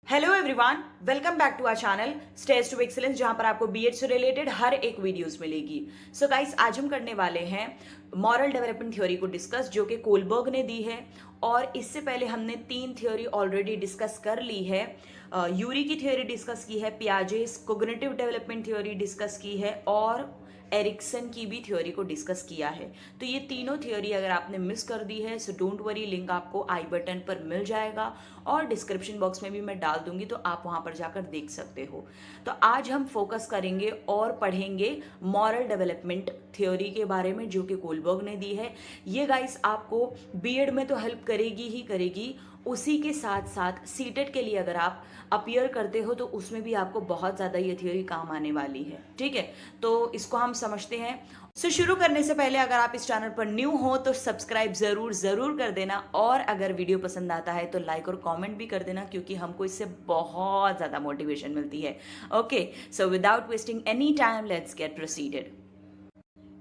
Hello everyone, welcome back to our channel Stage to Excellence, जहां पर आपको BEd से रिलेटेड हर एक वीडियोस मिलेगी। सो गाइस, आज हम करने वाले हैं मॉरल डेवलपमेंट थ्योरी को डिस्कस, जो कि कोलबर्ग ने दी है। और इससे पहले हमने 3 थ्योरी ऑलरेडी डिस्कस कर ली है। यूरी की थ्योरी डिस्कस की है, Piaget's cognitive development theory discuss की है, और एरिक्सन की भी थ्योरी को डिस्कस किया है। तो ये तीनों थ्योरी अगर आपने मिस कर दी है, सो डोंट वरी, लिंक आपको आई बटन पर मिल जाएगा और डिस्क्रिप्शन बॉक्स में भी मैं डाल दूंगी, तो आप वहां पर जाकर देख सकते हो। तो आज हम फोकस करेंगे और पढ़ेंगे मॉरल डेवलपमेंट थ्योरी के बारे में, जो कि कोलबर्ग ने दी है। ये गाइस आपको बीएड में तो हेल्प करेगी ही करेगी, उसी के साथ साथ सीटेट के लिए अगर आप अपीयर करते हो तो उसमें भी आपको बहुत ज़्यादा ये थ्योरी काम आने वाली है। ठीक है, तो इसको हम समझते हैं। सो शुरू करने से पहले अगर आप इस चैनल पर न्यू हो तो सब्सक्राइब ज़रूर कर देना, और अगर वीडियो पसंद आता है तो लाइक और कमेंट भी कर देना, क्योंकि हमको इससे बहुत ज़्यादा मोटिवेशन मिलती है। Okay, so without wasting any time, let's get proceeded.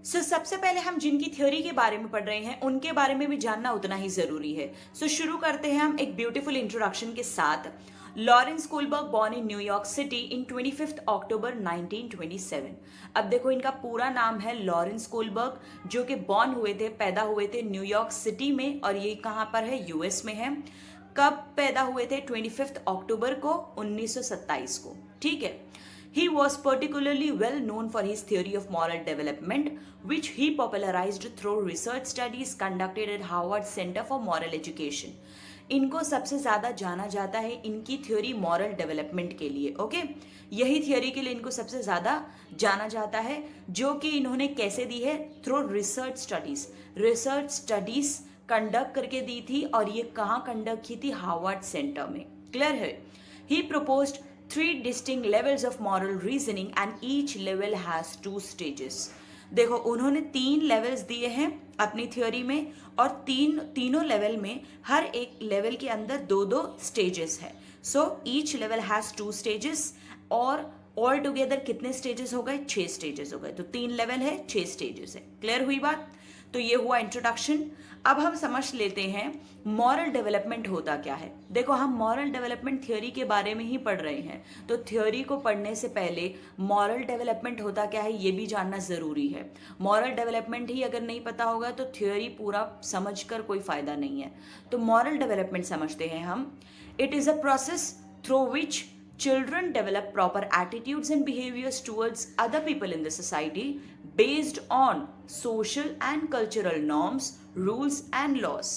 सबसे पहले हम जिनकी थ्योरी के बारे में पढ़ रहे हैं उनके बारे में भी जानना उतना ही जरूरी है। शुरू करते हैं हम एक ब्यूटीफुल इंट्रोडक्शन के साथ। Lawrence Kohlberg born in New York city in 25 अक्टूबर 1927। अब देखो, इनका पूरा नाम है लॉरेंस कोलबर्ग, जो कि बॉर्न हुए थे, पैदा हुए थे न्यूयॉर्क सिटी में, और ये कहाँ पर है? यूएस में है। कब पैदा हुए थे? 25 अक्टूबर को 1927 को। ठीक है। He was particularly well known for his theory of moral development, which he popularized through research studies conducted at Harvard Center for Moral Education. इनको सबसे ज़्यादा जाना जाता है इनकी थ्योरी मॉरल डेवलपमेंट के लिए। ओके, यही थ्योरी के लिए इनको सबसे ज़्यादा जाना जाता है, जो कि इन्होंने कैसे दी है? थ्रू रिसर्च स्टडीज कंडक्ट करके दी थी, और ये कहाँ कंडक्ट की थी? हार्वर्ड सेंटर में। क्लियर है? ही proposed 3 distinct levels of moral reasoning and each level has 2 stages. देखो, उन्होंने 3 लेवल्स दिए हैं अपनी थ्योरी में, और तीनों लेवल में हर एक लेवल के अंदर 2 स्टेजेस है। So each level has 2 stages, और ऑल टुगेदर कितने स्टेजेस हो गए? 6 स्टेजेस हो गए। तो 3 लेवल है, 6 स्टेजेस है। क्लियर हुई बात? तो ये हुआ इंट्रोडक्शन। अब हम समझ लेते हैं मॉरल डेवलपमेंट होता क्या है। देखो, हम मॉरल डेवलपमेंट थ्योरी के बारे में ही पढ़ रहे हैं, तो थ्योरी को पढ़ने से पहले मॉरल डेवलपमेंट होता क्या है ये भी जानना ज़रूरी है। मॉरल डेवलपमेंट ही अगर नहीं पता होगा तो थ्योरी पूरा समझकर कोई फ़ायदा नहीं है। तो मॉरल डेवलपमेंट समझते हैं हम। It is a process through which children develop proper attitudes and behaviors towards other people in the society based on social and cultural norms, rules and laws.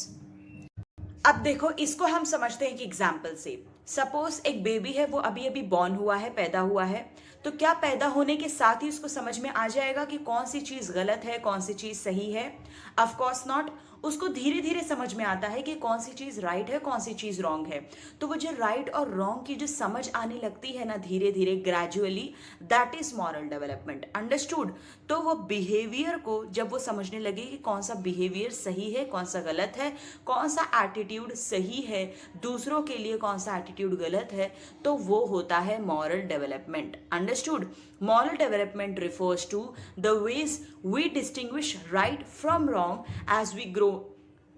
अब देखो, इसको हम समझते हैं कि एग्जाम्पल से। सपोज एक बेबी है, वो अभी अभी बॉर्न हुआ है, पैदा हुआ है। तो क्या पैदा होने के साथ ही उसको समझ में आ जाएगा कि कौन सी चीज़ गलत है, कौन सी चीज़ सही है? Of course not. उसको धीरे धीरे समझ में आता है कि कौन सी चीज़ राइट है, कौन सी चीज़ रॉन्ग है। तो वो जो राइट और रॉन्ग की जो समझ आने लगती है ना, धीरे धीरे gradually, that is moral development. Understood? तो वो बिहेवियर को जब वो समझने लगे कि कौन सा बिहेवियर सही है, कौन सा गलत है, कौन सा एटीट्यूड सही है, दूसरों के लिए कौन सा एटीट्यूड गलत है, तो वो होता है moral development. Understood? Moral development refers to the ways we distinguish right from wrong as we grow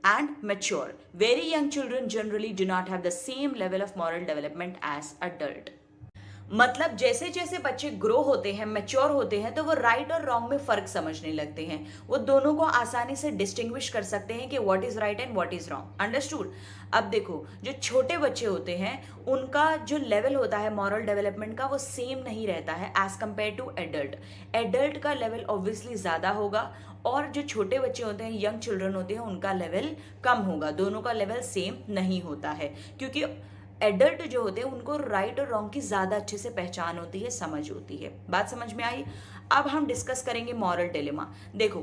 and mature. Very young children generally do not have the same level of moral development as adult. मतलब जैसे जैसे बच्चे grow होते हैं, mature होते हैं, तो वो राइट और रॉन्ग में फर्क समझने लगते हैं। वो दोनों को आसानी से डिस्टिंग्विश कर सकते हैं कि what is right and what is wrong. Understood? अब देखो, जो छोटे बच्चे होते हैं उनका जो लेवल होता है मॉरल डेवलपमेंट का, वो सेम नहीं रहता है as compare to adult. Adult का लेवल ऑब्वियसली ज़्यादा होगा, और जो छोटे बच्चे होते हैं, यंग चिल्ड्रन होते हैं, उनका लेवल कम होगा। दोनों का लेवल सेम नहीं होता है, क्योंकि एडल्ट जो होते हैं उनको राइट और रॉन्ग की ज़्यादा अच्छे से पहचान होती है, समझ होती है। बात समझ में आई? अब हम डिस्कस करेंगे मॉरल डिलेमा। देखो,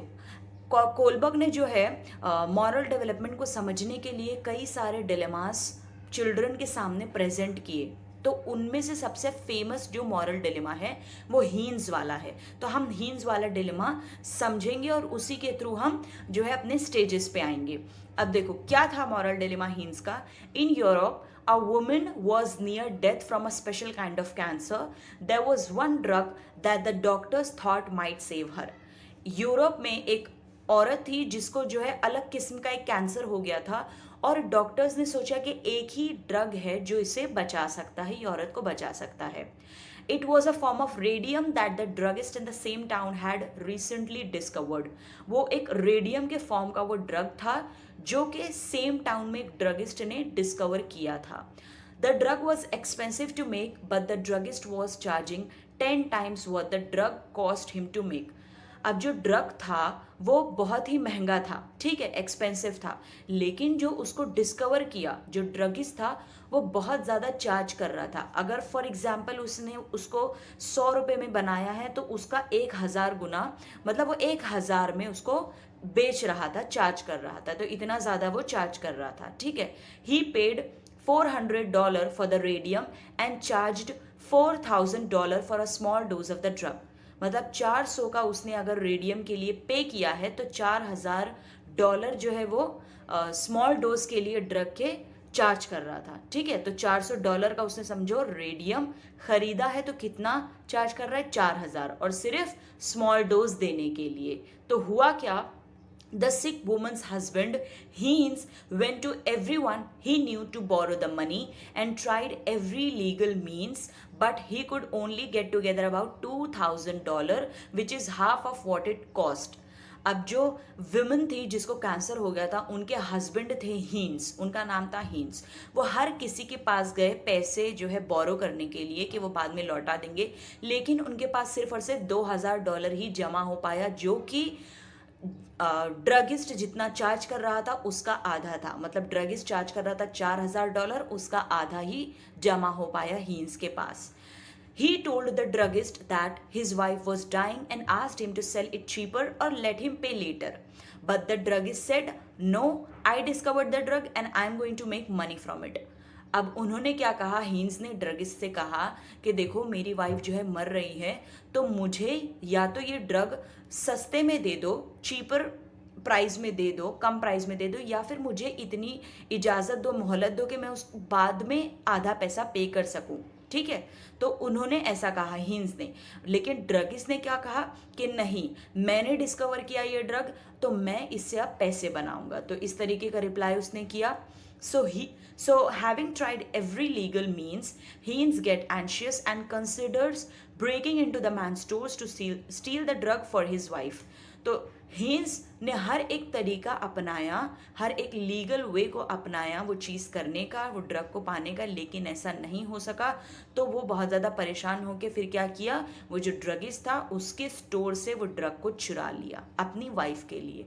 कोलबर्ग ने जो है मॉरल डेवलपमेंट को समझने के लिए कई सारे डिलेमास चिल्ड्रन के सामने प्रेजेंट किए। तो उनमें से सबसे फेमस जो मॉरल डिलेमा है वो हीन्स वाला है। तो हम हीन्स वाला डिलेमा समझेंगे, और उसी के थ्रू हम जो है अपने स्टेजेस पे आएंगे। अब देखो, क्या था मॉरल डिलेमा हीन्स का? In Europe a woman was near death from a special kind of cancer. There was one drug that the doctors thought might save her. Europe में एक औरत थी जिसको जो है अलग किस्म का एक कैंसर हो गया था, और डॉक्टर्स ने सोचा कि एक ही ड्रग है जो इसे बचा सकता है, ये औरत को बचा सकता है. It was a form of radium that the druggist in the same town had recently discovered. वो एक रेडियम के फॉर्म का वो ड्रग था जो कि सेम टाउन में एक ड्रगिस्ट ने डिस्कवर किया था. The drug was expensive to make, but the druggist was charging 10 times what the drug cost him to make. अब जो ड्रग था वो बहुत ही महंगा था, ठीक है, एक्सपेंसिव था, लेकिन जो उसको डिस्कवर किया जो ड्रगिस्ट था वो बहुत ज़्यादा चार्ज कर रहा था. अगर फॉर एग्जाम्पल उसने उसको 100 रुपये में बनाया है तो उसका 1000 गुना, मतलब वो 1000 में उसको बेच रहा था, चार्ज कर रहा था, तो इतना ज़्यादा वो चार्ज कर रहा था, ठीक है. ही paid $400 for the radium and charged $4000 for a small dose of the drug. मतलब 400 का उसने अगर रेडियम के लिए पे किया है तो $4000 जो है वो स्मॉल डोज के लिए ड्रग के चार्ज कर रहा था, ठीक है. तो $400 का उसने समझो रेडियम खरीदा है तो कितना चार्ज कर रहा है, 4000, और सिर्फ स्मॉल डोज देने के लिए. तो हुआ क्या, the sick woman's husband Heinz went to everyone he knew to borrow the money and tried every legal means, but he could only get together about $2000, which is half of what it cost. अब जो women थी जिसको cancer हो गया था, उनके husband थे hence, उनका नाम था हीन्स. वो हर किसी के पास गए पैसे जो है बोरो करने के लिए कि वो बाद में लौटा देंगे, लेकिन उनके पास सिर्फ और सिर्फ $2000 ही जमा हो पाया, जो कि ड्रगिस्ट जितना चार्ज कर रहा था उसका आधा था. मतलब ड्रगिस्ट चार्ज कर रहा था $4000, उसका आधा ही जमा हो पाया हीन्स के पास. He told the druggist that his wife was dying and asked him to sell it cheaper or let him pay later. But the druggist said, "No, I discovered the drug and I am going to make money from it." अब उन्होंने क्या कहा, hence ने druggist से कहा कि देखो मेरी वाइफ जो है मर रही है, तो मुझे या तो ये ड्रग सस्ते में दे दो, चीपर प्राइस में दे दो, कम प्राइस में दे दो, या फिर मुझे इतनी इजाज़त दो, मोहलत दो कि मैं उस बाद में आधा पैसा पे कर सकूं, ठीक है. तो उन्होंने ऐसा कहा हीन्स ने, लेकिन ड्रगिस्ट ने क्या कहा कि नहीं, मैंने डिस्कवर किया ये ड्रग तो मैं इससे अब पैसे बनाऊंगा. तो इस तरीके का रिप्लाई उसने किया. So having tried every legal means, Heinz gets anxious and considers breaking into the man's stores to steal the drug for his wife. तो हीन्स ने हर एक तरीका अपनाया, हर एक लीगल वे को अपनाया वो चीज़ करने का, वो ड्रग को पाने का, लेकिन ऐसा नहीं हो सका. तो वो बहुत ज़्यादा परेशान होकर फिर क्या किया, वो जो ड्रगिस्ट था उसके स्टोर से वो ड्रग को चुरा लिया अपनी वाइफ के लिए.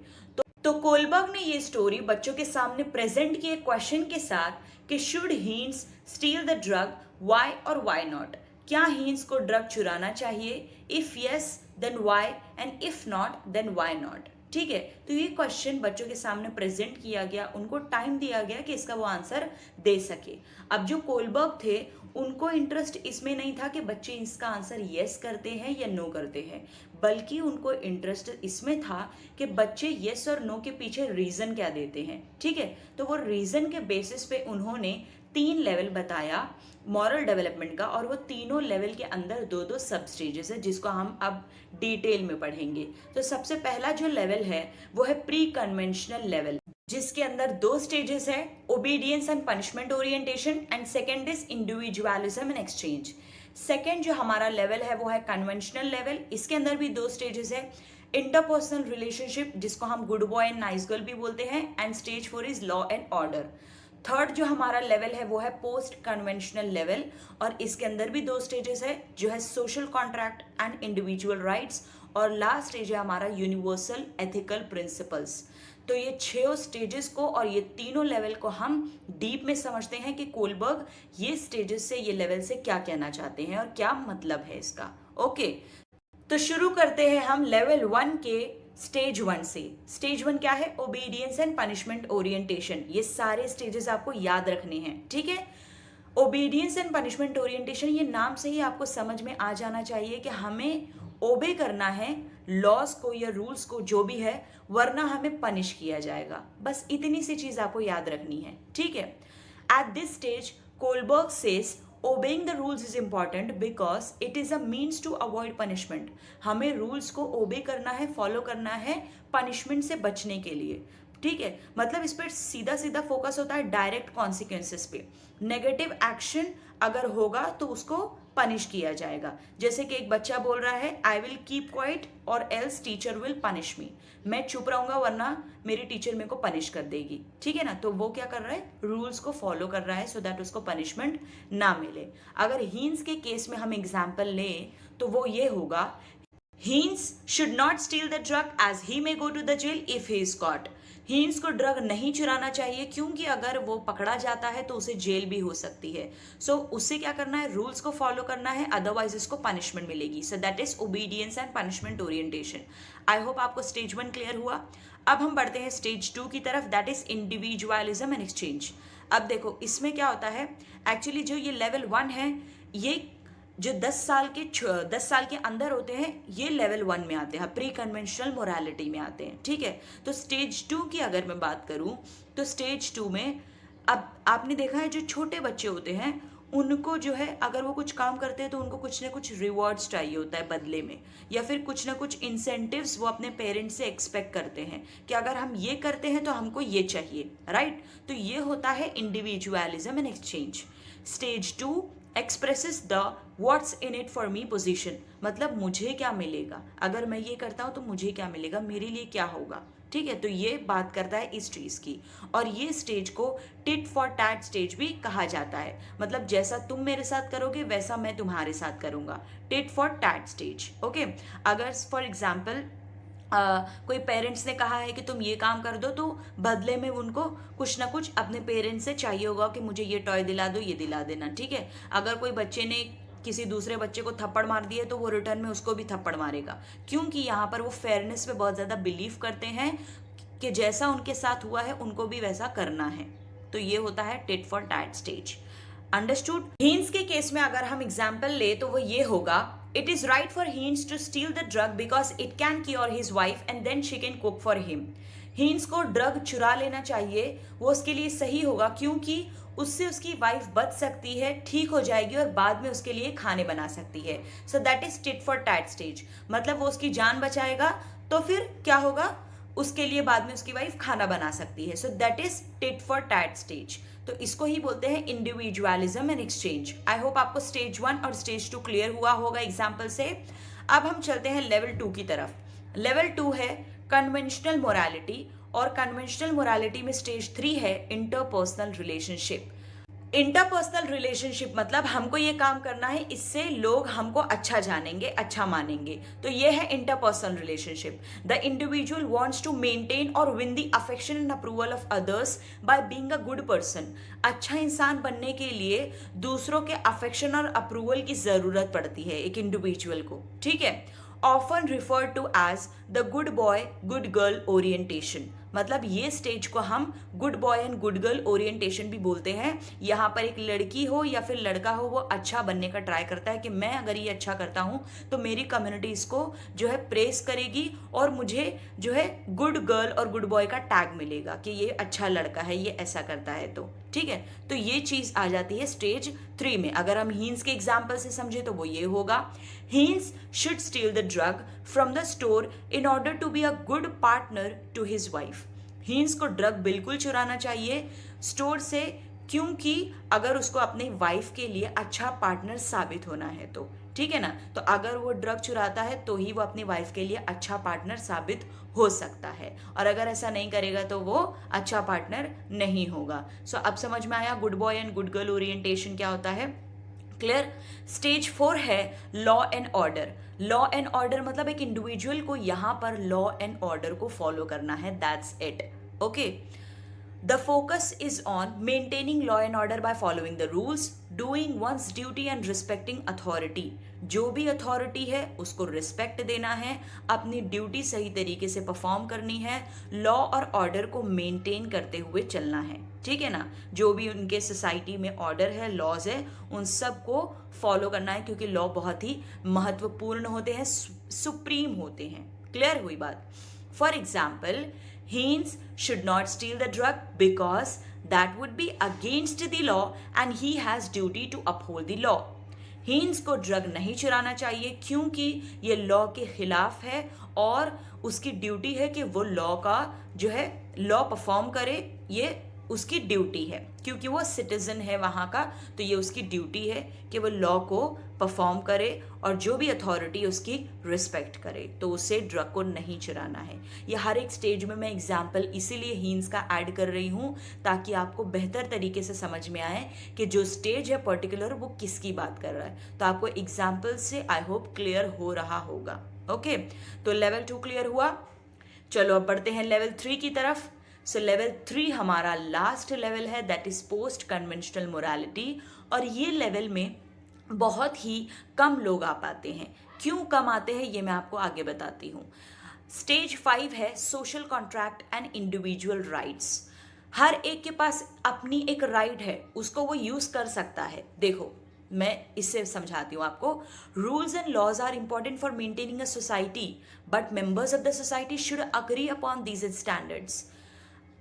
तो कोलबर्ग ने ये स्टोरी बच्चों के सामने प्रेजेंट किए क्वेश्चन के साथ कि should Heinz steal the drug, why और व्हाई नॉट. क्या हीन्स को ड्रग चुराना चाहिए, if yes then why and if not then why not, ठीक है. तो ये क्वेश्चन बच्चों के सामने प्रेजेंट किया गया, उनको टाइम दिया गया कि इसका वो आंसर दे सके. अब जो कोलबर्ग थे उनको इंटरेस्ट इसमें नहीं था कि बच्चे इसका आंसर येस करते हैं या नो करते हैं, बल्कि उनको इंटरेस्ट इसमें था कि बच्चे येस और नो के पीछे रीज़न क्या देते हैं, ठीक है. तो वो रीज़न के बेसिस पे उन्होंने 3 लेवल बताया मॉरल डेवलपमेंट का, और वो तीनों लेवल के अंदर 2-2 सब स्टेजेस है जिसको हम अब डिटेल में पढ़ेंगे. तो सबसे पहला जो लेवल है वो है प्री कन्वेंशनल लेवल, जिसके अंदर 2 स्टेजेस है, obedience and punishment orientation, and second is individualism and exchange. Second जो हमारा लेवल है वो है कन्वेंशनल लेवल, इसके अंदर भी 2 स्टेजेस है, इंटरपर्सनल रिलेशनशिप जिसको हम good boy and nice girl भी बोलते हैं, and stage 4 is law and order. Third जो हमारा लेवल है वो है पोस्ट कन्वेंशनल लेवल, और इसके अंदर भी 2 स्टेजेस है जो है social contract and individual rights, और लास्ट स्टेज है हमारा यूनिवर्सल एथिकल प्रिंसिपल्स. तो ये 6 स्टेजेस को और ये तीनों लेवल को हम डीप में समझते हैं कि कोलबर्ग ये स्टेजेस से, ये लेवल से क्या कहना चाहते हैं और क्या मतलब है इसका. ओके, तो शुरू करते हैं हम लेवल 1 के स्टेज 1 से. स्टेज 1 क्या है, ओबीडियंस एंड पनिशमेंट ओरिएंटेशन. ये सारे स्टेजेस आपको याद रखने हैं, ठीक है. ओबीडियंस एंड पनिशमेंट ओरिएंटेशन, ये नाम से ही आपको समझ में आ जाना चाहिए कि हमें ओबे करना है लॉज को या रूल्स को, जो भी है, वरना हमें पनिश किया जाएगा. बस इतनी सी चीज आपको याद रखनी है, ठीक है. At this stage Kohlberg says obeying the rules is important because it is a means to avoid punishment. हमें रूल्स को ओबे करना है, फॉलो करना है पनिशमेंट से बचने के लिए. ठीक है, मतलब इस पर सीधा सीधा फोकस होता है डायरेक्ट कॉन्सिक्वेंसेस पे। नेगेटिव एक्शन अगर होगा तो उसको पनिश किया जाएगा। जैसे कि एक बच्चा बोल रहा है आई विल कीप क्वाइट और else teacher will punish me, मैं चुप रहूंगा वरना मेरी टीचर मेरे को पनिश कर देगी। ठीक है ना, तो वो क्या कर रहा है, रूल्स को फॉलो कर रहा है सो दैट उसको पनिशमेंट ना मिले। अगर हीन्स के केस में हम एग्जाम्पल लें तो वो ये होगा, Heinz should not steal the drug as he may go to the jail if he is caught. Heinz को ड्रग नहीं चुराना चाहिए क्योंकि अगर वो पकड़ा जाता है तो उसे जेल भी हो सकती है। सो उससे क्या करना है, रूल्स को फॉलो करना है, अदरवाइज इसको पनिशमेंट मिलेगी। सो that is obedience and punishment orientation. I hope आपको स्टेज 1 क्लियर हुआ। अब हम बढ़ते हैं स्टेज 2 की तरफ, that is individualism and exchange. अब देखो इसमें क्या होता है, एक्चुअली जो ये लेवल 1 है, ये जो 10 साल के अंदर होते हैं ये लेवल 1 में आते हैं, प्री कन्वेंशनल मोरालिटी में आते हैं। ठीक है, तो स्टेज 2 की अगर मैं बात करूं तो स्टेज 2 में अब आपने देखा है जो छोटे बच्चे होते हैं उनको जो है अगर वो कुछ काम करते हैं तो उनको कुछ ना कुछ रिवॉर्ड्स चाहिए होता है बदले में, या फिर कुछ ना कुछ इंसेंटिव्स वो अपने पेरेंट्स से एक्सपेक्ट करते हैं कि अगर हम ये करते हैं तो हमको ये चाहिए, राइट। तो ये होता है individualism and exchange. Stage 2 expresses the what's in it for me position, मतलब मुझे क्या मिलेगा, अगर मैं ये करता हूँ तो मुझे क्या मिलेगा, मेरे लिए क्या होगा। ठीक है, तो ये बात करता है इस चीज की, और ये स्टेज को टिट फॉर टैट स्टेज भी कहा जाता है। मतलब जैसा तुम मेरे साथ करोगे वैसा मैं तुम्हारे साथ करूंगा, tit for tat stage. Okay, अगर फॉर एग्जाम्पल कोई पेरेंट्स ने कहा है कि तुम ये काम कर दो तो बदले में उनको कुछ ना कुछ अपने पेरेंट्स से चाहिए होगा कि मुझे ये टॉय दिला दो, ये दिला देना। ठीक है, अगर कोई बच्चे ने किसी दूसरे बच्चे को थप्पड़ मार दिए तो वो रिटर्न में उसको भी थप्पड़ मारेगा, क्योंकि यहाँ पर वो फेयरनेस पे बहुत ज़्यादा बिलीव करते हैं कि जैसा उनके साथ हुआ है उनको भी वैसा करना है। तो ये होता है tit for tat stage. Understood. Heinz के केस में अगर हम एग्जाम्पल ले तो वो ये होगा, it is right for Heinz to steal the drug because it can cure his wife and then she can cook for him. Heinz को ड्रग चुरा लेना चाहिए, वो उसके लिए सही होगा क्योंकि उससे उसकी वाइफ बच सकती है, ठीक हो जाएगी और बाद में उसके लिए खाने बना सकती है। So that is tit for tat stage, मतलब वो उसकी जान बचाएगा तो फिर क्या होगा, उसके लिए बाद में उसकी वाइफ खाना बना सकती है। So that is tit for tat stage. तो इसको ही बोलते हैं individualism and exchange. I hope आपको स्टेज 1 और स्टेज 2 क्लियर हुआ होगा एग्जाम्पल से। अब हम चलते हैं लेवल 2 की तरफ। लेवल 2 है कन्वेंशनल मोरालिटी, और कन्वेंशनल मोरालिटी में स्टेज 3 है इंटरपर्सनल रिलेशनशिप। इंटरपर्सनल रिलेशनशिप मतलब हमको ये काम करना है, इससे लोग हमको अच्छा जानेंगे, अच्छा मानेंगे। तो ये है interpersonal relationship. The individual wants to maintain और win the affection and approval of others by being a good person. अच्छा इंसान बनने के लिए दूसरों के अफेक्शन और अप्रूवल की जरूरत पड़ती है एक इंडिविजुअल को। ठीक है, often refer to as the good boy good girl orientation, मतलब ये स्टेज को हम good boy and good girl orientation भी बोलते हैं। यहाँ पर एक लड़की हो या फिर लड़का हो, वो अच्छा बनने का ट्राई करता है कि मैं अगर ये अच्छा करता हूँ तो मेरी कम्युनिटी इसको जो है प्रेस करेगी और मुझे जो है गुड गर्ल और गुड बॉय का टैग मिलेगा कि ये अच्छा लड़का है, ये ऐसा करता है। तो ठीक है, तो ये चीज आ जाती है स्टेज 3 में। अगर हम हीन्स के एग्जाम्पल से समझे तो वो ये होगा, Heinz should steal the drug from the store in order to be a good partner to his wife. Heinz को ड्रग बिल्कुल चुराना चाहिए स्टोर से, क्योंकि अगर उसको अपनी वाइफ के लिए अच्छा पार्टनर साबित होना है तो। ठीक है ना, तो अगर वो ड्रग चुराता है तो ही वो अपनी वाइफ के लिए अच्छा पार्टनर साबित हो सकता है, और अगर ऐसा नहीं करेगा तो वो अच्छा पार्टनर नहीं होगा। सो अब समझ में आया good boy and good girl orientation क्या होता है, क्लियर। स्टेज 4 है law and order. Law and order मतलब एक इंडिविजुअल को यहाँ पर लॉ एंड ऑर्डर को फॉलो करना है, that's it. Okay, the focus is on maintaining law and order by following the rules, doing once duty and respecting authority. जो भी अथॉरिटी है उसको रिस्पेक्ट देना है, अपनी ड्यूटी सही तरीके से परफॉर्म करनी है, लॉ और ऑर्डर को मेंटेन करते हुए चलना है। ठीक है ना, जो भी उनके सोसाइटी में ऑर्डर है, लॉज है, उन सब को फॉलो करना है, क्योंकि लॉ बहुत ही महत्वपूर्ण होते हैं, सुप्रीम होते हैं। क्लियर हुई बात। For example, Heinz should not steal the drug because that would be against the law and he has duty to uphold the law. Heinz को ड्रग नहीं चुराना चाहिए क्योंकि ये लॉ के खिलाफ है और उसकी ड्यूटी है कि वो लॉ का जो है लॉ परफॉर्म करे, ये उसकी ड्यूटी है क्योंकि वो सिटीजन है वहाँ का, तो ये उसकी ड्यूटी है कि वो लॉ को परफॉर्म करे और जो भी अथॉरिटी उसकी रिस्पेक्ट करे, तो उसे ड्रग को नहीं चुराना है। ये हर एक स्टेज में मैं एग्जाम्पल इसीलिए हीन्स का ऐड कर रही हूँ ताकि आपको बेहतर तरीके से समझ में आए कि जो स्टेज है पर्टिकुलर वो किसकी बात कर रहा है। तो आपको एग्जाम्पल से आई होप क्लियर हो रहा होगा। ओके, तो लेवल 2 क्लियर हुआ। चलो अब बढ़ते हैं लेवल 3 की तरफ। सो लेवल 3 हमारा लास्ट लेवल है, that is post conventional morality. और ये लेवल में बहुत ही कम लोग आ पाते हैं। क्यों कम आते हैं ये मैं आपको आगे बताती हूँ। स्टेज 5 है social contract and individual rights. हर एक के पास अपनी एक राइट है, उसको वो यूज कर सकता है। देखो मैं इससे समझाती हूँ आपको। Rules and laws are important for maintaining a society but members of the society should agree upon these standards.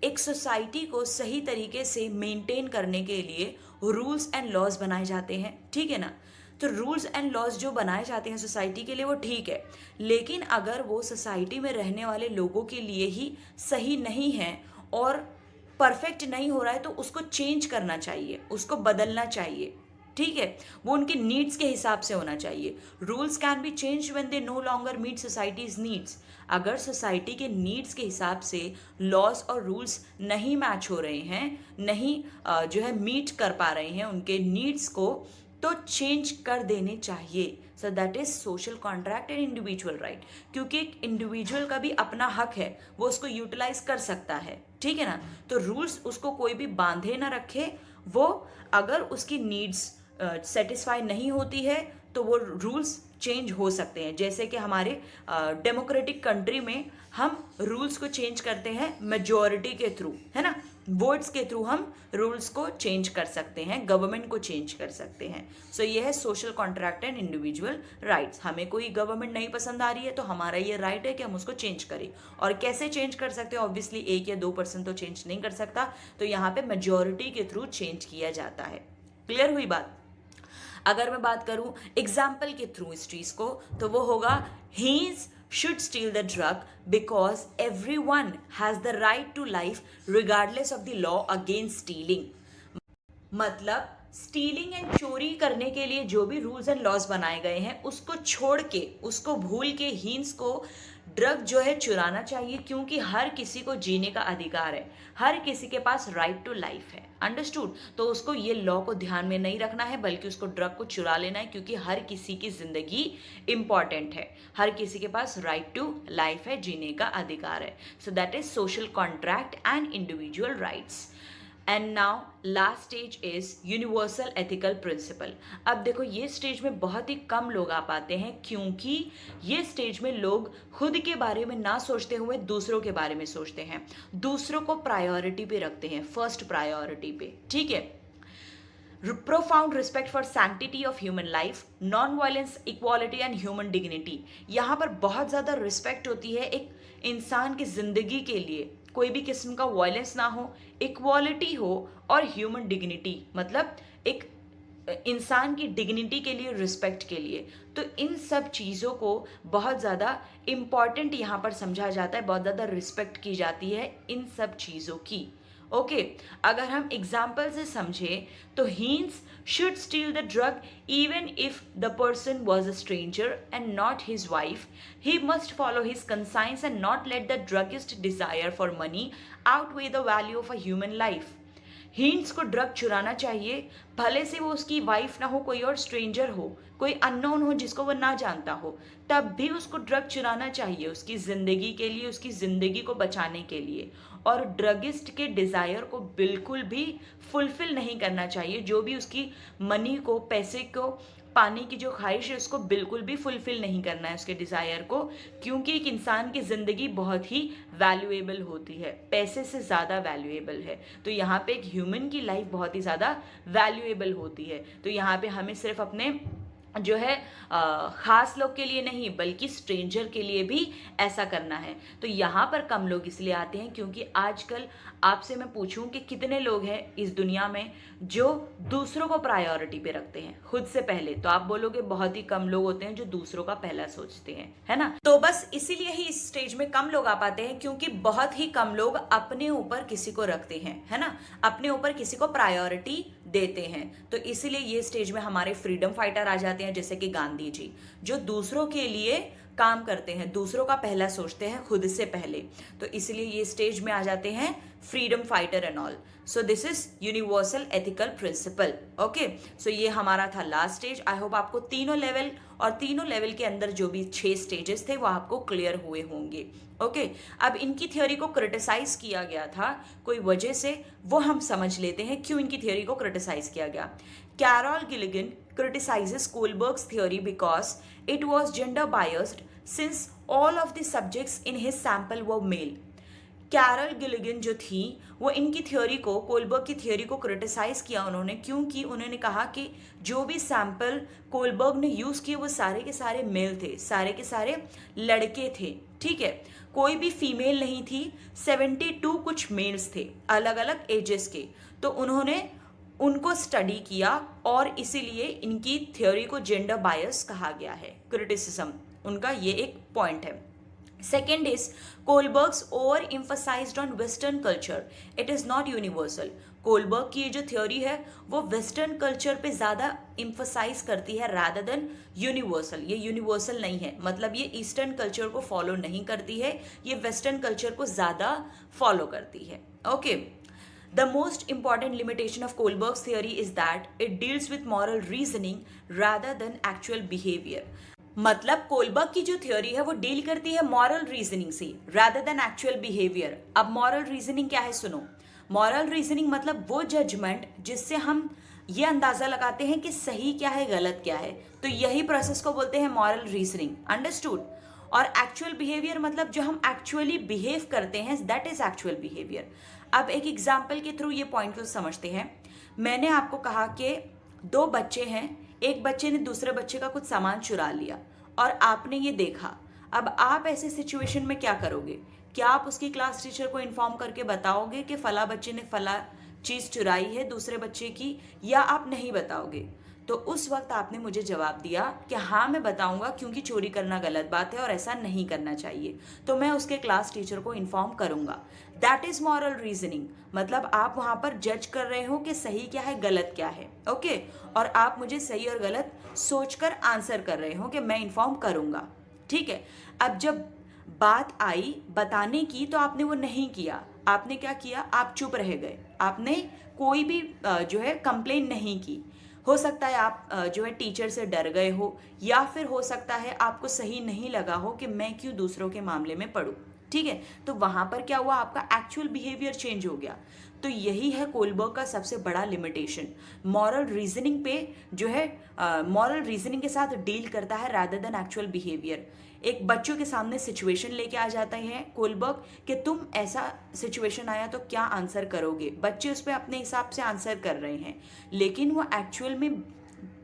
एक सोसाइटी को सही तरीके से मेंटेन करने के लिए रूल्स एंड लॉज बनाए जाते हैं, ठीक है ना। तो रूल्स एंड लॉज जो बनाए जाते हैं सोसाइटी के लिए वो ठीक है, लेकिन अगर वो सोसाइटी में रहने वाले लोगों के लिए ही सही नहीं है और परफेक्ट नहीं हो रहा है तो उसको चेंज करना चाहिए, उसको बदलना चाहिए, ठीक है। वो उनके नीड्स के हिसाब से होना चाहिए। Rules can be change when they no longer meet society's needs. अगर सोसाइटी के नीड्स के हिसाब से लॉज और रूल्स नहीं मैच हो रहे हैं, नहीं जो है मीट कर पा रहे हैं उनके नीड्स को, तो चेंज कर देने चाहिए। सो that is social contract and individual right. क्योंकि एक इंडिविजुअल का भी अपना हक है, वो उसको यूटिलाइज कर सकता है, ठीक है ना। तो रूल्स उसको कोई भी बांधे ना रखे। वो अगर उसकी नीड्स सेटिस्फाई नहीं होती है तो वो रूल्स चेंज हो सकते हैं। जैसे कि हमारे डेमोक्रेटिक कंट्री में हम रूल्स को चेंज करते हैं मेजॉरिटी के थ्रू, है ना। वोट्स के थ्रू हम रूल्स को चेंज कर सकते हैं, गवर्नमेंट को चेंज कर सकते हैं। सो ये है social contract and individual rights. हमें कोई गवर्नमेंट नहीं पसंद आ रही है तो हमारा ये राइट है कि हम उसको चेंज करें। और कैसे चेंज कर सकते हैं? ऑब्वियसली 1 या 2% तो चेंज नहीं कर सकता, तो यहाँ पे मेजॉरिटी के थ्रू चेंज किया जाता है। क्लियर हुई बात? अगर मैं बात करूं एग्जाम्पल के थ्रू इस चीज को, तो वो होगा his should steal the drug because everyone has the right to life regardless of the law against stealing। मतलब स्टीलिंग एंड चोरी करने के लिए जो भी रूल्स एंड लॉज बनाए गए हैं उसको छोड़ के, उसको भूल के हीन्स को ड्रग जो है चुराना चाहिए, क्योंकि हर किसी को जीने का अधिकार है, हर किसी के पास राइट टू लाइफ है। अंडरस्टूड? तो उसको ये लॉ को ध्यान में नहीं रखना है बल्कि उसको ड्रग को चुरा लेना है, क्योंकि हर किसी की जिंदगी इंपॉर्टेंट है, हर किसी के पास राइट टू लाइफ है, जीने का अधिकार है। So that is social contract and individual rights. And now last stage is universal ethical principle. अब देखो ये स्टेज में बहुत ही कम लोग आ पाते हैं, क्योंकि ये स्टेज में लोग खुद के बारे में ना सोचते हुए दूसरों के बारे में सोचते हैं, दूसरों को प्रायोरिटी पे रखते हैं, फर्स्ट प्रायोरिटी पे, ठीक है। profound respect for sanctity of human life, non-violence, equality and human dignity। यहाँ पर बहुत ज़्यादा रिस्पेक्ट होती है एक इंसान की ज़िंदगी के लिए, कोई भी किस्म का वायलेंस ना हो, इक्वालिटी हो और ह्यूमन डिग्निटी, मतलब एक इंसान की डिग्निटी के लिए, रिस्पेक्ट के लिए। तो इन सब चीज़ों को बहुत ज़्यादा इम्पॉर्टेंट यहाँ पर समझा जाता है, बहुत ज़्यादा रिस्पेक्ट की जाती है इन सब चीज़ों की। ओके, अगर हम एग्जाम्पल से समझें तो hence should steal the drug even if the person was a stranger and not his wife. He must follow his conscience and not let the druggist desire for money outweigh the value of a human life. Hence को drug चुराना चाहिए, भले से वो उसकी wife ना हो, कोई और स्ट्रेंजर हो, कोई अननोन हो जिसको वो ना जानता हो, तब भी उसको ड्रग चुराना चाहिए उसकी ज़िंदगी के लिए, उसकी ज़िंदगी को बचाने के लिए। और ड्रगिस्ट के डिज़ायर को बिल्कुल भी फुलफिल नहीं करना चाहिए, जो भी उसकी मनी को, पैसे को पाने की जो ख्वाहिश है उसको बिल्कुल भी फुलफिल नहीं करना है उसके डिज़ायर को, क्योंकि एक इंसान की ज़िंदगी बहुत ही वैल्यूएबल होती है, पैसे से ज़्यादा वैल्यूएबल है। तो यहाँ पे एक ह्यूमन की लाइफ बहुत ही ज़्यादा वैल्यूएबल होती है। तो यहाँ पे हमें सिर्फ अपने जो है खास लोग के लिए नहीं बल्कि स्ट्रेंजर के लिए भी ऐसा करना है। तो यहाँ पर कम लोग इसलिए आते हैं क्योंकि आजकल आपसे मैं पूछूं कि कितने लोग हैं इस दुनिया में जो दूसरों को प्रायोरिटी पे रखते हैं खुद से पहले, तो आप बोलोगे बहुत ही कम लोग होते हैं जो दूसरों का पहला सोचते हैं, है ना। तो बस इसीलिए ही इस स्टेज में कम लोग आ पाते हैं क्योंकि बहुत ही कम लोग अपने ऊपर किसी को रखते हैं, है ना, अपने ऊपर किसी को प्रायोरिटी देते हैं। तो इसीलिए ये स्टेज में हमारे फ्रीडम फाइटर आ जाते हैं, जैसे कि गांधी जी, जो दूसरों के लिए काम करते हैं, दूसरों का पहला सोचते हैं खुद से पहले। तो इसलिए ये स्टेज में आ जाते हैं freedom fighter and all. So this is universal ethical principle. Okay, so ये हमारा था लास्ट स्टेज। आई होप आपको तीनों लेवल और तीनों लेवल के अंदर जो भी 6 स्टेजेस थे वो आपको क्लियर हुए होंगे। ओके, अब इनकी थ्योरी को क्रिटिसाइज किया गया था कोई वजह से, वो हम समझ लेते हैं क्यों इनकी थ्योरी को क्रिटिसाइज किया गया। Carol Gilligan criticizes Kohlberg's theory because it was gender biased since all of the subjects in his sample were male. Carol Gilligan जो थी वो इनकी थ्योरी को, कोलबर्ग की थ्योरी को क्रिटिसाइज किया उन्होंने, क्योंकि उन्होंने कहा कि जो भी सैंपल कोलबर्ग ने यूज़ किए वो सारे के सारे मेल थे, सारे के सारे लड़के थे, ठीक है, कोई भी फीमेल नहीं थी। 72 कुछ मेल्स थे अलग अलग एजेस के। तो उन्होंने उनको स्टडी किया और इसीलिए इनकी थ्योरी को जेंडर बायस कहा गया है। क्रिटिसिज्म उनका ये एक पॉइंट है। Second is Kohlberg's over emphasized on western culture, it is not universal. Kohlberg की ये जो थ्योरी है वो वेस्टर्न कल्चर पे ज़्यादा एम्फसाइज करती है रादर देन यूनिवर्सल। ये यूनिवर्सल नहीं है, मतलब ये ईस्टर्न कल्चर को फॉलो नहीं करती है, ये वेस्टर्न कल्चर को ज़्यादा फॉलो करती है। Okay, The most important limitation of Kohlberg's theory is that it deals with moral reasoning rather than actual behavior. मतलब कोलबर्ग की जो थ्योरी है वो डील करती है मॉरल रीजनिंग से rather than actual behavior. अब मॉरल रीजनिंग क्या है सुनो। मॉरल रीजनिंग मतलब वो जजमेंट जिससे हम ये अंदाजा लगाते हैं कि सही क्या है गलत क्या है, तो यही प्रोसेस को बोलते हैं मॉरल रीजनिंग। अंडरस्टूड। और एक्चुअल बिहेवियर मतलब जो हम एक्चुअली बिहेव करते हैं, दैट इज एक्चुअल बिहेवियर। अब एक एग्जाम्पल के थ्रू ये पॉइंट को समझते हैं। मैंने आपको कहा कि 2 बच्चे हैं, एक बच्चे ने दूसरे बच्चे का कुछ सामान चुरा लिया और आपने ये देखा। अब आप ऐसे सिचुएशन में क्या करोगे? क्या आप उसकी क्लास टीचर को इन्फॉर्म करके बताओगे कि फला बच्चे ने फला चीज़ चुराई है दूसरे बच्चे की, या आप नहीं बताओगे? तो उस वक्त आपने मुझे जवाब दिया कि हाँ मैं बताऊंगा क्योंकि चोरी करना गलत बात है और ऐसा नहीं करना चाहिए, तो मैं उसके क्लास टीचर को इन्फॉर्म करूंगा। That is moral reasoning. मतलब आप वहां पर जज कर रहे हो कि सही क्या है गलत क्या है। ओके, और आप मुझे सही और गलत सोचकर आंसर कर रहे हो कि मैं इन्फॉर्म करूंगा, ठीक है। अब जब बात आई बताने की तो आपने वो नहीं किया। आपने क्या किया? आप चुप रह गए, आपने कोई भी जो है कंप्लेन नहीं की। हो सकता है आप जो है टीचर से डर गए हो, या फिर हो सकता है आपको सही नहीं लगा हो कि मैं क्यों दूसरों के मामले में पढ़ूं, ठीक है। तो वहां पर क्या हुआ? आपका एक्चुअल बिहेवियर चेंज हो गया। तो यही है कोलबर्ग का सबसे बड़ा लिमिटेशन। मॉरल रीजनिंग पे जो है मॉरल रीजनिंग के साथ डील करता है रादर देन एक्चुअल बिहेवियर। एक बच्चों के सामने सिचुएशन लेके आ जाता है कोलबर्ग कि तुम ऐसा सिचुएशन आया तो क्या आंसर करोगे। बच्चे उस पर अपने हिसाब से आंसर कर रहे हैं, लेकिन वो एक्चुअल में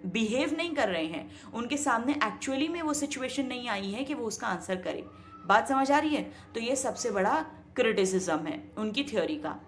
बिहेव नहीं कर रहे हैं। उनके सामने एक्चुअली में वो सिचुएशन नहीं आई है कि वो उसका आंसर करे। बात समझ आ रही है? तो ये सबसे बड़ा क्रिटिसिज्म है उनकी थ्योरी का।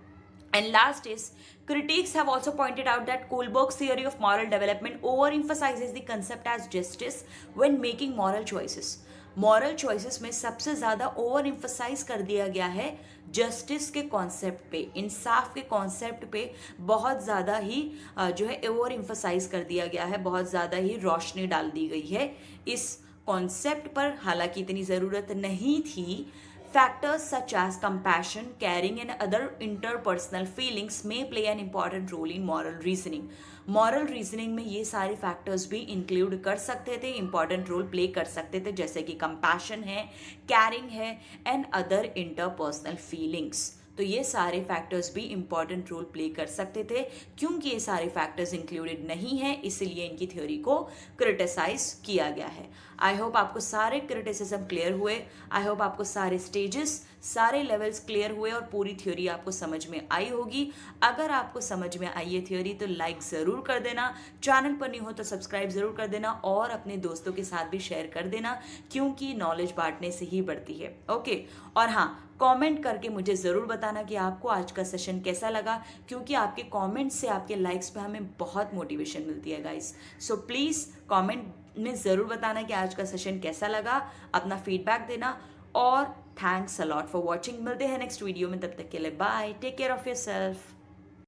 And last is, critics have also pointed out that Kohlberg's theory of moral development overemphasizes the concept as justice when making moral choices. Moral choices में सबसे ज़्यादा ओवर एम्फसाइज कर दिया गया है जस्टिस के कॉन्सेप्ट पे, इंसाफ के कॉन्सेप्ट पे बहुत ज़्यादा ही जो है ओवर एम्फसाइज कर दिया गया है, बहुत ज़्यादा ही रोशनी डाल दी गई है इस कॉन्सेप्ट पर, हालांकि इतनी ज़रूरत नहीं थी। Factors such as compassion, caring and other interpersonal feelings may play an important role in moral reasoning. Moral reasoning में ये सारे factors भी include कर सकते थे, important role play कर सकते थे, जैसे कि compassion है, caring है and other interpersonal feelings. तो ये सारे फैक्टर्स भी इंपॉर्टेंट रोल प्ले कर सकते थे। क्योंकि ये सारे फैक्टर्स इंक्लूडेड नहीं है, इसलिए इनकी थ्योरी को क्रिटिसाइज किया गया है। आई होप आपको सारे क्रिटिसिज्म क्लियर हुए। आई होप आपको सारे स्टेजेस सारे लेवल्स क्लियर हुए और पूरी थ्योरी आपको समझ में आई होगी। अगर आपको समझ में आई है थ्योरी तो लाइक ज़रूर कर देना, चैनल पर नहीं हो तो सब्सक्राइब ज़रूर कर देना और अपने दोस्तों के साथ भी शेयर कर देना, क्योंकि नॉलेज बांटने से ही बढ़ती है। ओके, और हाँ, कमेंट करके मुझे ज़रूर बताना कि आपको आज का सेशन कैसा लगा, क्योंकि आपके कमेंट से, आपके लाइक्स पे हमें बहुत मोटिवेशन मिलती है गाइस। सो प्लीज़ कमेंट में ज़रूर बताना कि आज का सेशन कैसा लगा, अपना फीडबैक देना, और thanks a lot for watching. मिलते हैं नेक्स्ट वीडियो में, तब तक के लिए bye, take care of yourself.